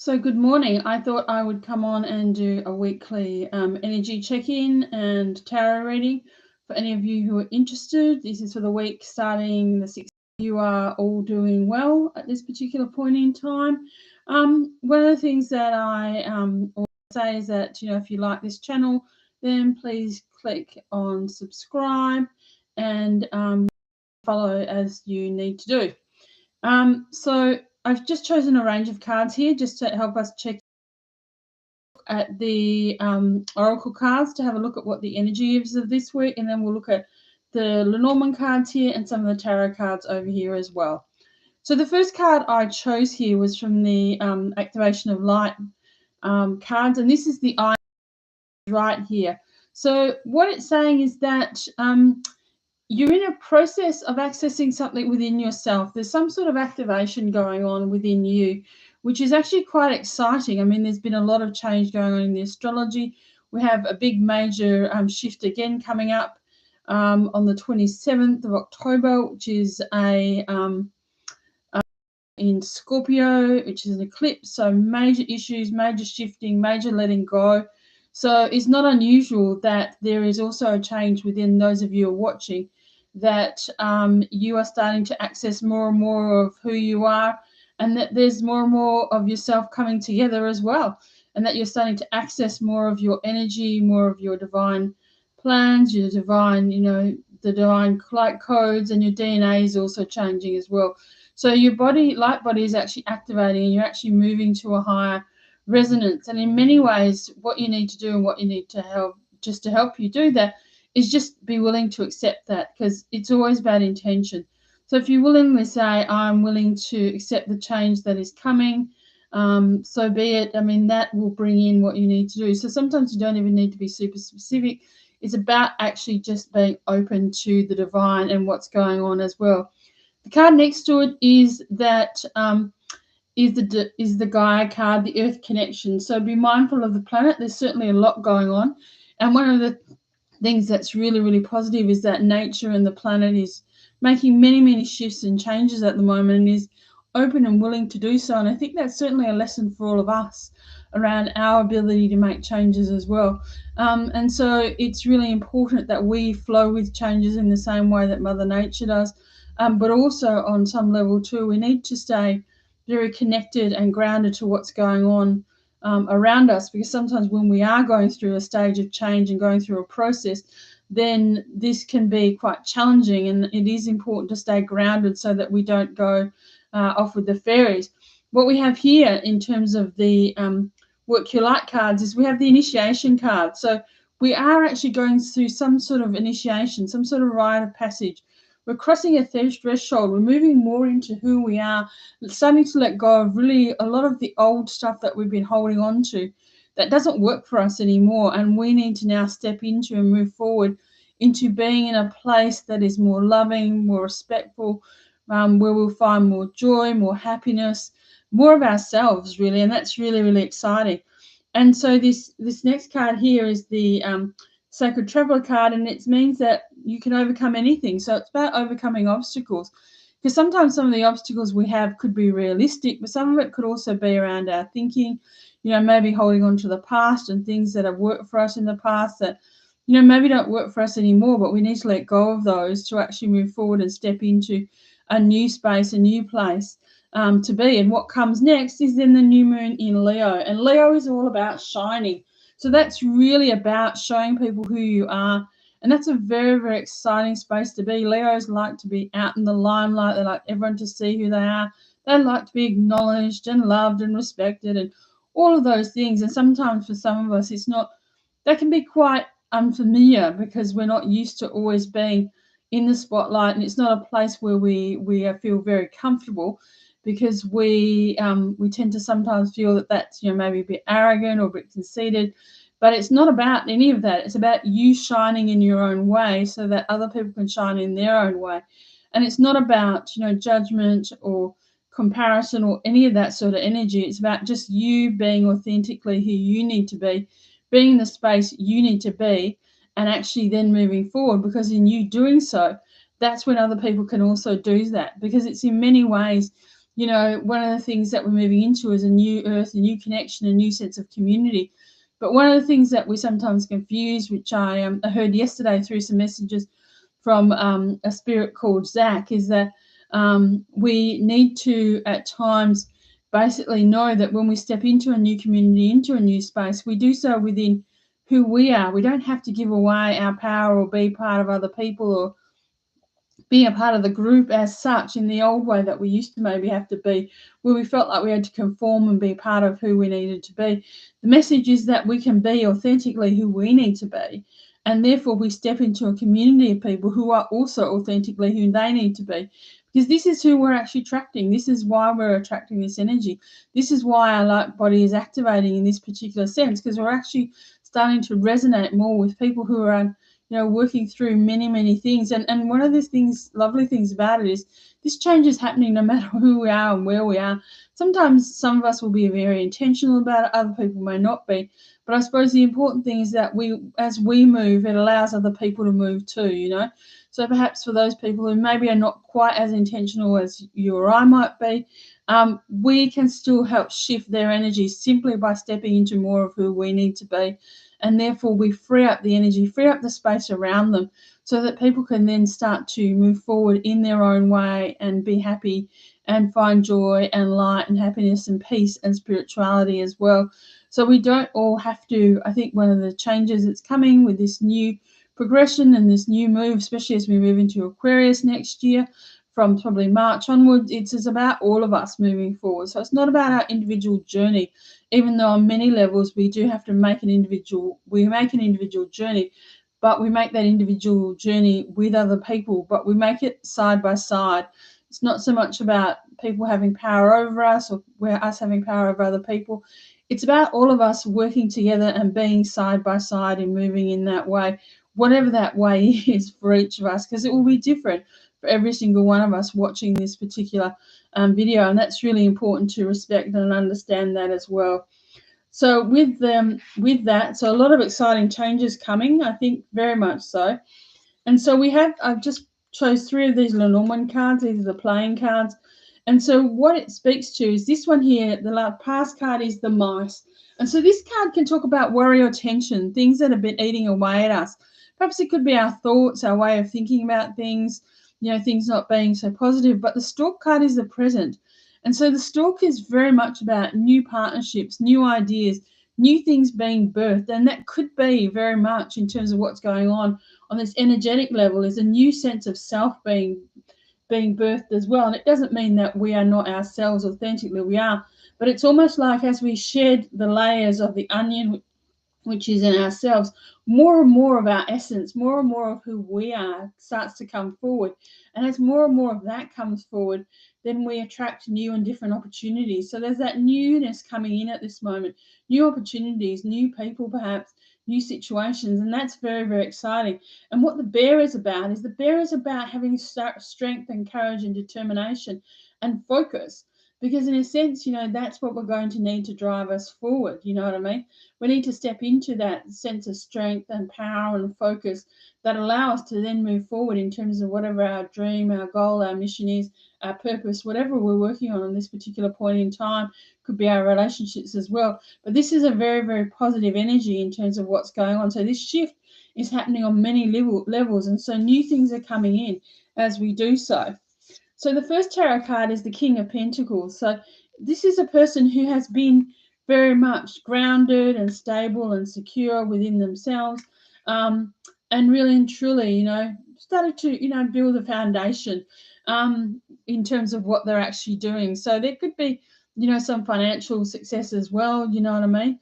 So good morning. I thought I would come on and do a weekly energy check-in and tarot reading for any of you who are interested. This is for the week starting the 6th. You are all doing well at this particular point in time. One of the things that I always say is that, if you like this channel, then please click on subscribe and follow as you need to do. So I've just chosen a range of cards here just to help us check at the Oracle cards to have a look at what the energy is of this week, and then we'll look at the Lenormand cards here and some of the tarot cards over here as well. So the first card I chose here was from the Activation of Light cards, and this is the eye right here. So what it's saying is that you're in a process of accessing something within yourself. There's some sort of activation going on within you, which is actually quite exciting. I mean, there's been a lot of change going on in the astrology. We have a big major shift again coming up on the 27th of October, which is in Scorpio, which is an eclipse. So major issues, major shifting, major letting go. So it's not unusual that there is also a change within those of you who are watching, that you are starting to access more and more of who you are, and that there's more and more of yourself coming together as well, and that you're starting to access more of your energy, more of your divine plans, your divine, the divine light codes, and your DNA is also changing as well. So your light body is actually activating, and you're actually moving to a higher resonance. And in many ways, what you need to do and what you need to help you do that is just be willing to accept that, because it's always about intention. So if you willingly say, I'm willing to accept the change that is coming, so be it. I mean, that will bring in what you need to do. So sometimes you don't even need to be super specific. It's about actually just being open to the divine and what's going on as well. The card next to it is that is the Gaia card, the Earth connection. So be mindful of the planet. There's certainly a lot going on, and one of the things that's really, really positive is that nature and the planet is making many, many shifts and changes at the moment, and is open and willing to do so. And I think that's certainly a lesson for all of us around our ability to make changes as well. And so it's really important that we flow with changes in the same way that Mother Nature does. But also on some level too, we need to stay very connected and grounded to what's going on around us, because sometimes when we are going through a stage of change and going through a process, then this can be quite challenging, and it is important to stay grounded so that we don't go off with the fairies. What we have here in terms of the Work Your Light cards is we have the initiation card. So we are actually going through some sort of initiation, some sort of rite of passage. We're crossing a threshold. We're moving more into who we are, starting to let go of really a lot of the old stuff that we've been holding on to that doesn't work for us anymore. And we need to now step into and move forward into being in a place that is more loving, more respectful, where we'll find more joy, more happiness, more of ourselves, really. And that's really, really exciting. And so this next card here is the Sacred Traveler card, and it means that you can overcome anything. So it's about overcoming obstacles, because sometimes some of the obstacles we have could be realistic, but some of it could also be around our thinking, maybe holding on to the past and things that have worked for us in the past that, maybe don't work for us anymore, but we need to let go of those to actually move forward and step into a new space, a new place to be. And what comes next is then the new moon in Leo, and Leo is all about shining. So that's really about showing people who you are. And that's a very, very exciting space to be. Leos like to be out in the limelight. They like everyone to see who they are. They like to be acknowledged and loved and respected and all of those things. And sometimes for some of us, that can be quite unfamiliar, because we're not used to always being in the spotlight. And it's not a place where we feel very comfortable, because we tend to sometimes feel that that's maybe a bit arrogant or a bit conceited. But it's not about any of that. It's about you shining in your own way so that other people can shine in their own way. And it's not about judgment or comparison or any of that sort of energy. It's about just you being authentically who you need to be, being in the space you need to be, and actually then moving forward, because in you doing so, that's when other people can also do that. Because it's in many ways one of the things that we're moving into is a new earth, a new connection, a new sense of community. But one of the things that we sometimes confuse, which I heard yesterday through some messages from a spirit called Zach, is that we need to at times basically know that when we step into a new community, into a new space, we do so within who we are. We don't have to give away our power or be part of other people or being a part of the group as such in the old way that we used to maybe have to be, where we felt like we had to conform and be part of who we needed to be. The message is that we can be authentically who we need to be, and therefore we step into a community of people who are also authentically who they need to be. Because this is who we're actually attracting. This is why we're attracting this energy. This is why our light body is activating in this particular sense, because we're actually starting to resonate more with people who are working through many, many things. And one of the lovely things about it is this change is happening no matter who we are and where we are. Sometimes some of us will be very intentional about it, other people may not be. But I suppose the important thing is that as we move, it allows other people to move too. So perhaps for those people who maybe are not quite as intentional as you or I might be, we can still help shift their energy simply by stepping into more of who we need to be. And therefore we free up the energy, free up the space around them so that people can then start to move forward in their own way and be happy and find joy and light and happiness and peace and spirituality as well. So we don't all have to. I think one of the changes that's coming with this new progression and this new move, especially as we move into Aquarius next year, from probably March onwards, it's about all of us moving forward. So it's not about our individual journey, even though on many levels we do have to make an individual journey, but we make that individual journey with other people, but we make it side by side. It's not so much about people having power over us or us having power over other people. It's about all of us working together and being side by side and moving in that way, whatever that way is for each of us, because it will be different for every single one of us watching this particular video, and that's really important to respect and understand that as well. So with that, so a lot of exciting changes coming, I think, very much so. And so I've just chose 3 of these Lenormand cards. These are the playing cards. And so what it speaks to is this one here. The past card is the mice. And so this card can talk about worry or tension, things that have been eating away at us. Perhaps it could be our thoughts, our way of thinking about things, things not being so positive. But the Stork card is the present. And so the Stork is very much about new partnerships, new ideas, new things being birthed. And that could be very much in terms of what's going on this energetic level, is a new sense of self being birthed as well. And it doesn't mean that we are not ourselves authentically, we are, but it's almost like as we shed the layers of the onion, which is in ourselves, more and more of our essence, more and more of who we are starts to come forward. And as more and more of that comes forward, then we attract new and different opportunities. So there's that newness coming in at this moment, new opportunities, new people, perhaps new situations, and that's very, very exciting. And what the bear is about having strength and courage and determination and focus, because in a sense, that's what we're going to need to drive us forward. You know what I mean? We need to step into that sense of strength and power and focus that allow us to then move forward in terms of whatever our dream, our goal, our mission is, our purpose, whatever we're working on this particular point in time. Could be our relationships as well. But this is a very, very positive energy in terms of what's going on. So this shift is happening on many levels, and so new things are coming in as we do so. So the first tarot card is the King of Pentacles. So this is a person who has been very much grounded and stable and secure within themselves, and really and truly, started to, build a foundation in terms of what they're actually doing. So there could be, some financial success as well, you know what I mean?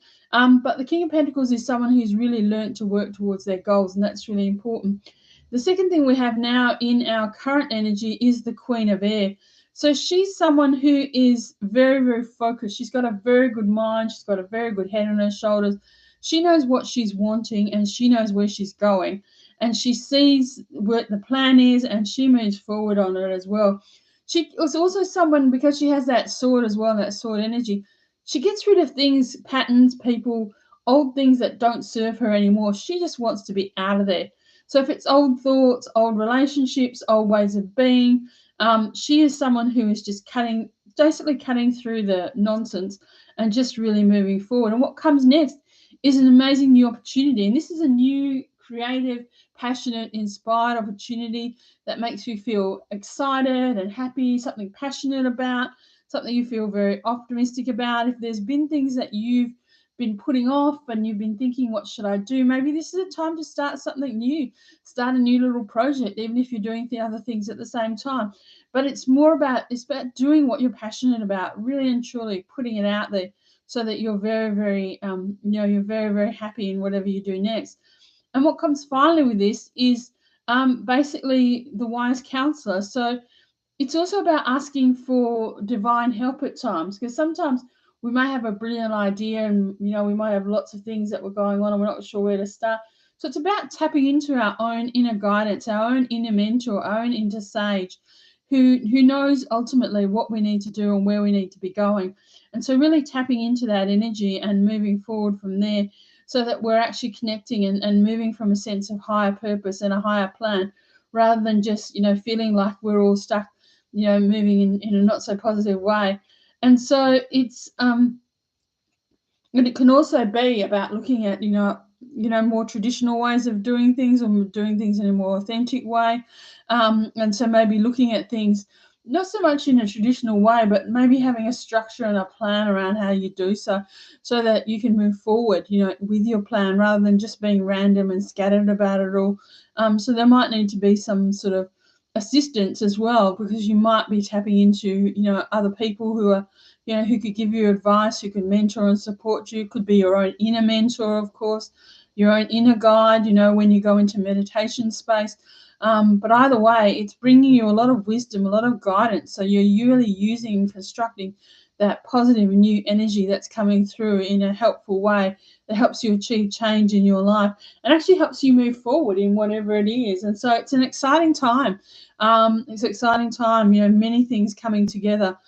But the King of Pentacles is someone who's really learned to work towards their goals, and that's really important. The second thing we have now in our current energy is the Queen of Air. So she's someone who is very, very focused. She's got a very good mind. She's got a very good head on her shoulders. She knows what she's wanting and she knows where she's going. And she sees what the plan is and she moves forward on it as well. She was also someone, because she has that sword as well, that sword energy, she gets rid of things, patterns, people, old things that don't serve her anymore. She just wants to be out of there. So if it's old thoughts, old relationships, old ways of being, she is someone who is just cutting basically cutting through the nonsense and just really moving forward. And what comes next is an amazing new opportunity. And this is a new, creative, passionate, inspired opportunity that makes you feel excited and happy, something passionate about, something you feel very optimistic about. If there's been things that you've been putting off and you've been thinking, what should I do? Maybe this is a time to start something new, start a new little project, even if you're doing the other things at the same time. But it's about doing what you're passionate about, really and truly putting it out there so that you're very, very, you're very, very happy in whatever you do next. And what comes finally with this is basically the wise counselor. So it's also about asking for divine help at times, because sometimes we may have a brilliant idea and we might have lots of things that were going on and we're not sure where to start. So it's about tapping into our own inner guidance, our own inner mentor, our own inner sage, who knows ultimately what we need to do and where we need to be going. And so really tapping into that energy and moving forward from there, so that we're actually connecting and moving from a sense of higher purpose and a higher plan, rather than just feeling like we're all stuck moving in a not so positive way. And so it's and it can also be about looking at more traditional ways of doing things, or doing things in a more authentic way. And so maybe looking at things not so much in a traditional way, but maybe having a structure and a plan around how you do so that you can move forward with your plan, rather than just being random and scattered about it all. So there might need to be some sort of assistance as well, because you might be tapping into other people who are who could give you advice, who can mentor and support you. Could be your own inner mentor, of course, your own inner guide when you go into meditation space. But either way, it's bringing you a lot of wisdom, a lot of guidance, so you're really using and constructing that positive new energy that's coming through in a helpful way that helps you achieve change in your life and actually helps you move forward in whatever it is. And so it's an exciting time. Many things coming together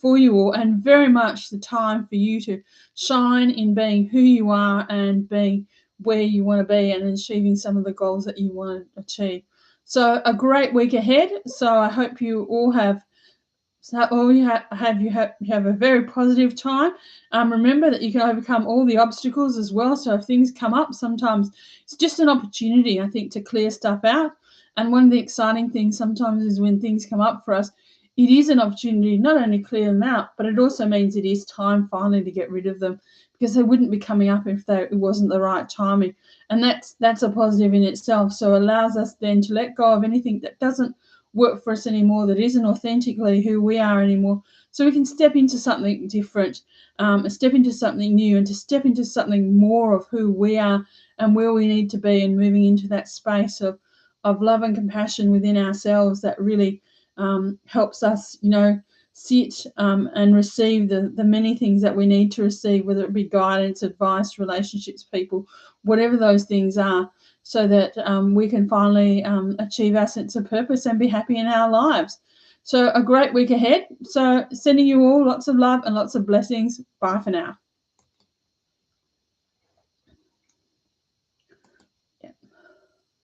for you all, and very much the time for you to shine in being who you are and being where you want to be and achieving some of the goals that you want to achieve. So a great week ahead. So I hope you all have a very positive time. Remember that you can overcome all the obstacles as well. So if things come up, sometimes it's just an opportunity, I think, to clear stuff out. And one of the exciting things sometimes is when things come up for us, it is an opportunity not only to clear them out, but it also means it is time finally to get rid of them, because they wouldn't be coming up if it wasn't the right timing. And that's a positive in itself. So it allows us then to let go of anything that doesn't work for us anymore, that isn't authentically who we are anymore, so we can step into something different, step into something new, and to step into something more of who we are and where we need to be, and moving into that space of love and compassion within ourselves that really helps us sit and receive the many things that we need to receive, whether it be guidance, advice, relationships, people, whatever those things are, so that we can finally achieve our sense of purpose and be happy in our lives. So a great week ahead. So sending you all lots of love and lots of blessings. Bye for now.